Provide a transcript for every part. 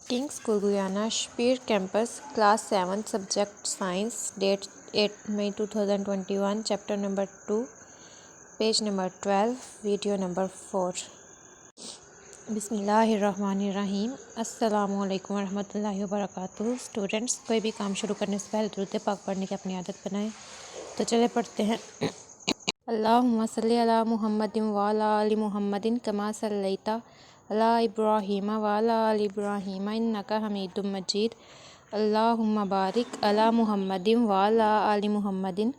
King school Guyana शपीर campus class 7 subject science date 8 मई 2021 chapter number 2 page number 12 video number 4। बिस्मिल्लाहिर्रहमानिर्रहीम। अस्सलामु अलैकुम वरहमतुल्लाहि वबरकातुहू। स्टूडेंट्स, कोई भी काम शुरू करने से पहले दुरूद पाक पढ़ने की अपनी आदत बनाएं। तो चले पढ़ते हैं। अल्लाहुम्मा सल्ली अला मुहम्मदिन व अला आलि मुहम्मदिन कमा सल्लैता अला इब्राहीम व अला आलि इब्राहीम इन्नका हमीदुम मजीद। अल्लाहुम्मा बारिक अला मुहम्मदिन व अला आलि मुहम्मदिन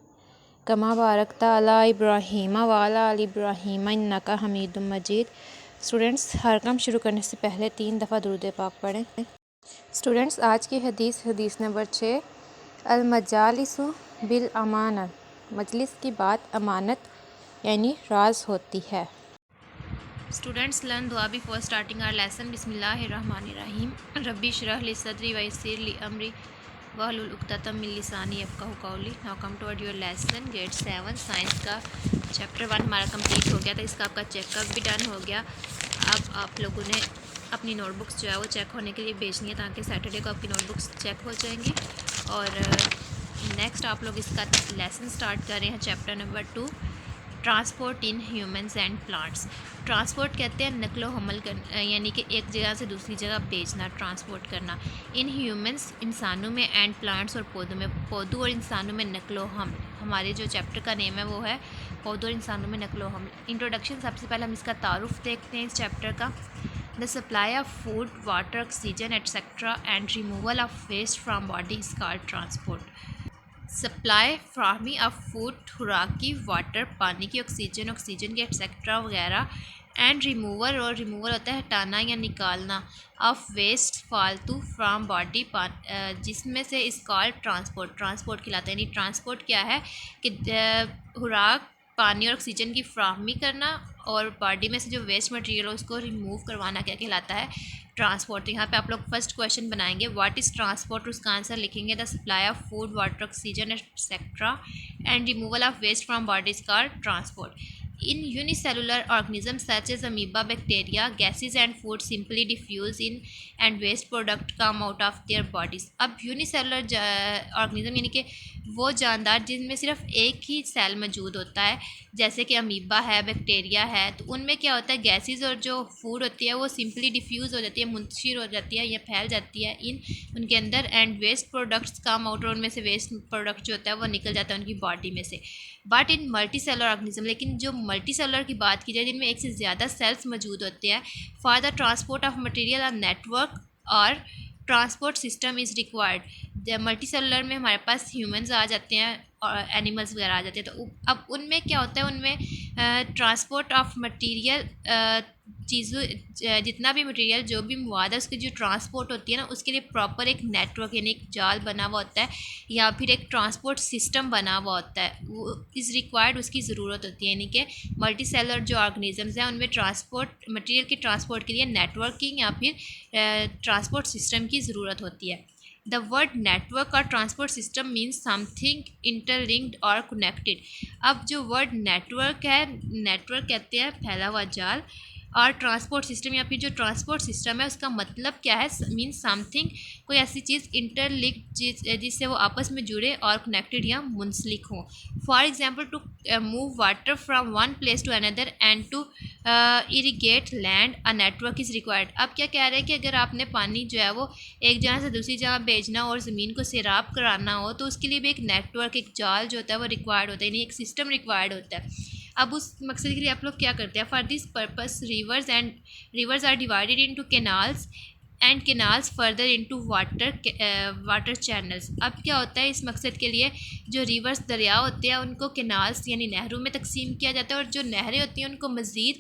कमा बारकता अला इब्राहीम व अला आलि इब्राहीम इन्नका हमीदुम मजीद। स्टूडेंट्स, हर काम शुरू करने से पहले 3 दफ़ा दुरूद पाक पढ़ें। स्टूडेंट्स, आज की हदीस नंबर 6, अल मजालिसु बिल अमानत, मजलिस की बात अमानत यानी राज होती है। स्टूडेंट्स, लर्न दुआ बिफोर स्टार्टिंग आवर लेसन। बिस्मिल्लाहिर्रहमानिर्रहीम। रब्बी इश्रह ली सदरी व यस्सिर ली अमरी वहलुल उक़दतम मिन लिसानी यफ़क़हू क़ौली। Now come toward your lesson grade 7 science का चैप्टर 1 हमारा कंप्लीट हो गया था। इसका आपका चेकअप भी डन हो गया। अब आप लोगों ने अपनी नोटबुक्स जो है वो चेक होने के लिए भेजनी है ताकि सैटरडे को आपकी नोटबुक्स चेक हो जाएंगी। और नेक्स्ट आप लोग इसका लेसन स्टार्ट कर रहे हैं chapter number 2, transport in humans and plants. Transport कहते हैं नकलो हमल कर, यानी कि एक जगह से दूसरी जगह भेजना, ट्रांसपोर्ट करना। इन ह्यूमंस इंसानों में, एंड प्लांट्स और पौधों में, पौधों और इंसानों में नकलो हमल। हमारे जो चैप्टर का नेम है वो है पौधों और इंसानों में नकलो हमल। इंट्रोडक्शन, सबसे पहले हम इसका तारुफ देखते हैं इस चैप्टर का। The supply of food, water, oxygen etcetera and removal of waste from body is called transport. Supply फ्राहमी ऑफ फूड, खुराक की, वाटर पानी की, ऑक्सीजन की एक्सेट्रा वगैरह, एंड रिमूवल, और रिमूवल होता है हटाना या निकालना, ऑफ वेस्ट फालतू, फ्राम बॉडी जिसमें से इस कॉल्ड ट्रांसपोर्ट, ट्रांसपोर्ट खिलाता है। यानी ट्रांसपोर्ट क्या है कि खुराक, पानी और ऑक्सीजन की फ्राहमी करना और बॉडी में से जो वेस्ट मटेरियल हो उसको रिमूव करवाना क्या कहलाता है, ट्रांसपोर्ट। यहाँ पे आप लोग फर्स्ट क्वेश्चन बनाएंगे व्हाट इज़ ट्रांसपोर्ट, उसका आंसर लिखेंगे the supply of food, water, oxygen etcetera and removal of waste from bodies called transport. In unicellular organisms such as amoeba, bacteria, gases and food simply diffuse in and waste product come out of their bodies। अब unicellular organism यानी कि वो जानदार जिनमें सिर्फ एक ही cell मौजूद होता है, जैसे कि अमीबा है, बैक्टीरिया है, तो उनमें क्या होता है, गैसेस और जो फूड होती है वो सिंपली डिफ्यूज़ हो जाती है, मुंतशिर हो जाती है या फैल जाती है इन उनके अंदर, and waste products come out, और उनमें से वेस्ट प्रोडक्ट जो होता है वो निकल जाता है उनकी बॉडी में से। But in multi cellular organism, लेकिन जो मल्टी सेलर की बात की जाए जिनमें एक से ज़्यादा सेल्स मौजूद होते हैं, for the transport of material और नेटवर्क और transport system is required. Multi cellular में हमारे पास ह्यूमंस आ जाते हैं और एनिमल्स वगैरह आ जाते हैं, तो अब उनमें क्या होता है, उनमें ट्रांसपोर्ट ऑफ मटेरियल, चीज़ों, जितना भी मटेरियल, जो भी मवाद है उसकी जो ट्रांसपोर्ट होती है ना, उसके लिए प्रॉपर एक नेटवर्क यानी एक जाल बना हुआ होता है या फिर एक ट्रांसपोर्ट सिस्टम बना हुआ होता है, वो इज़ रिक्वायर्ड, उसकी ज़रूरत होती है। यानी कि मल्टी सेलुलर जो ऑर्गेनिजम्स हैं उनमें ट्रांसपोर्ट मटेरियल के ट्रांसपोर्ट के लिए नेटवर्किंग या फिर ट्रांसपोर्ट सिस्टम की ज़रूरत होती है। द वर्ड नेटवर्क और transport system means something interlinked और कनेक्टेड। अब जो वर्ड नेटवर्क है, नेटवर्क कहते हैं फैला हुआ जाल, और ट्रांसपोर्ट सिस्टम या फिर जो ट्रांसपोर्ट सिस्टम है उसका मतलब क्या है, मीन्स समथिंग, कोई ऐसी चीज़ इंटरलिंक्ड जिससे वो आपस में जुड़े और कनेक्टेड या मुंसलिक हों। For example, to move water from one place to another and to irrigate land a network is required. अब क्या कह रहे हैं कि अगर आपने पानी जो है वो एक जगह से दूसरी जगह भेजना और ज़मीन को सैराब कराना हो तो उसके लिए भी एक नेटवर्क, एक जाल जो होता है वो रिक्वायर्ड होता है, यानी एक सिस्टम रिक्वायर्ड होता है। अब उस मकसद के लिए आप लोग क्या करते हैं, for this purpose rivers are divided into canals and canals further into water channels. अब क्या होता है, इस मकसद के लिए जो रिवर्स दरिया होते हैं उनको कैनाल्स यानी नहरों में तकसीम किया जाता है, और जो नहरें होती हैं उनको मज़ीद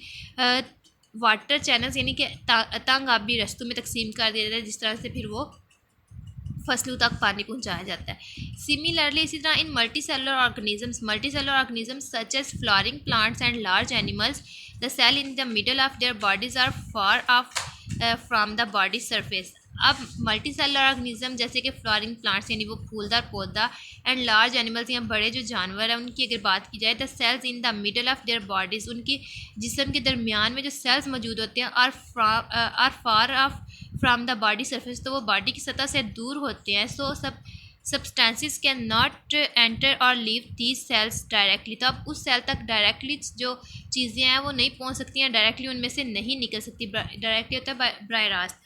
वाटर चैनल्स यानी कि तंग आबी रस्तों में तकसीम कर दिया जाता है, जिस तरह से फिर वो फसलों तक पानी पहुंचाया जाता है। सिमिलरली इसी तरह in multicellular organisms such as flowering plants and large animals, the cell in the middle of their bodies are far off from the body surface. अब मल्टी सेलुलर ऑर्गेनिज्म जैसे कि फ्लावरिंग प्लांट्स यानी वो फूलदार पौधा, and large animals या बड़े जो जानवर हैं उनकी अगर बात की जाए, the cells in the middle of their bodies, उनकी जिस्म के दरमियान में जो सेल्स मौजूद होते हैं, are far off from the body surface, तो वो बॉडी की सतह से दूर होते हैं। So substances can not enter or leave these cells directly, तो अब उस सेल तक डायरेक्टली जो चीज़ें हैं वो नहीं पहुंच सकती हैं, डायरेक्टली उनमें से नहीं निकल सकती। डायरेक्टली होता है बाय रास्त।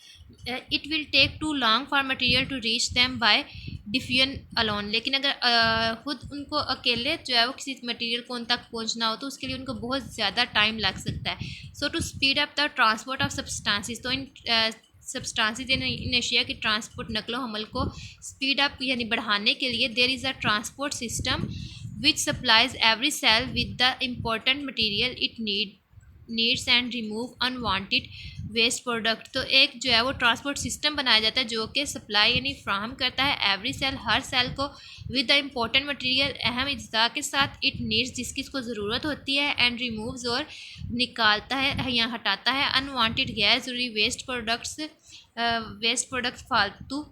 It will take too long for material to reach them by diffusion alone, लेकिन अगर खुद उनको अकेले जो है वो किसी मटेरियल को उन तक पहुंचना हो तो उसके लिए उनको बहुत ज़्यादा टाइम लग सकता है। So to speed up the transport of substances, तो इन सब्सटेंसेस इन एशिया की ट्रांसपोर्ट नकलो हमल को स्पीड अप यानी बढ़ाने के लिए there is a transport system which supplies every cell with the important material it needs and remove unwanted waste product. तो एक जो है वो ट्रांसपोर्ट सिस्टम बनाया जाता है जो कि सप्लाई यानी फ्राहम करता है एवरी सेल, हर सेल को, विद द इम्पोर्टेंट मटेरियल, अहम अज्जा के साथ, इट नीड्स जिसकी इसको ज़रूरत होती है, एंड रिमूव्स और निकालता है या हटाता है अनवांटेड गैर ज़रूरी वेस्ट प्रोडक्ट्स फालतू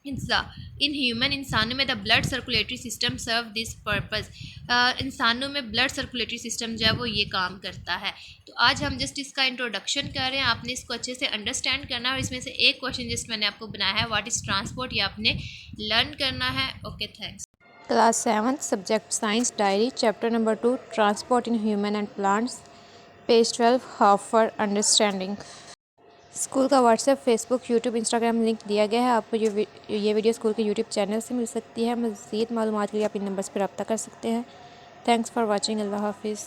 हिस्सा। इन ह्यूमन, इंसानों में the blood circulatory system serve this purpose, इंसानों में ब्लड सर्कुलेटरी सिस्टम जो है वो ये काम करता है। तो आज हम जस्ट इसका इंट्रोडक्शन कर रहे हैं, आपने इसको अच्छे से अंडरस्टैंड करना है और इसमें से एक क्वेश्चन जिस मैंने आपको बनाया है व्हाट इज़ ट्रांसपोर्ट, ये आपने लर्न करना है। Okay, thanks. Class 7 subject science diary chapter number 2 transport in human and plants, page 12 half for understanding. School का WhatsApp, Facebook, YouTube, Instagram link दिया गया है। आपको ये वीडियो स्कूल के यूट्यूब चैनल से मिल सकती है। मज़ीद मालूमात के लिए आप इन नंबर्स पर रब्ता कर सकते हैं। Thanks for watching. अल्लाह हाफिज़।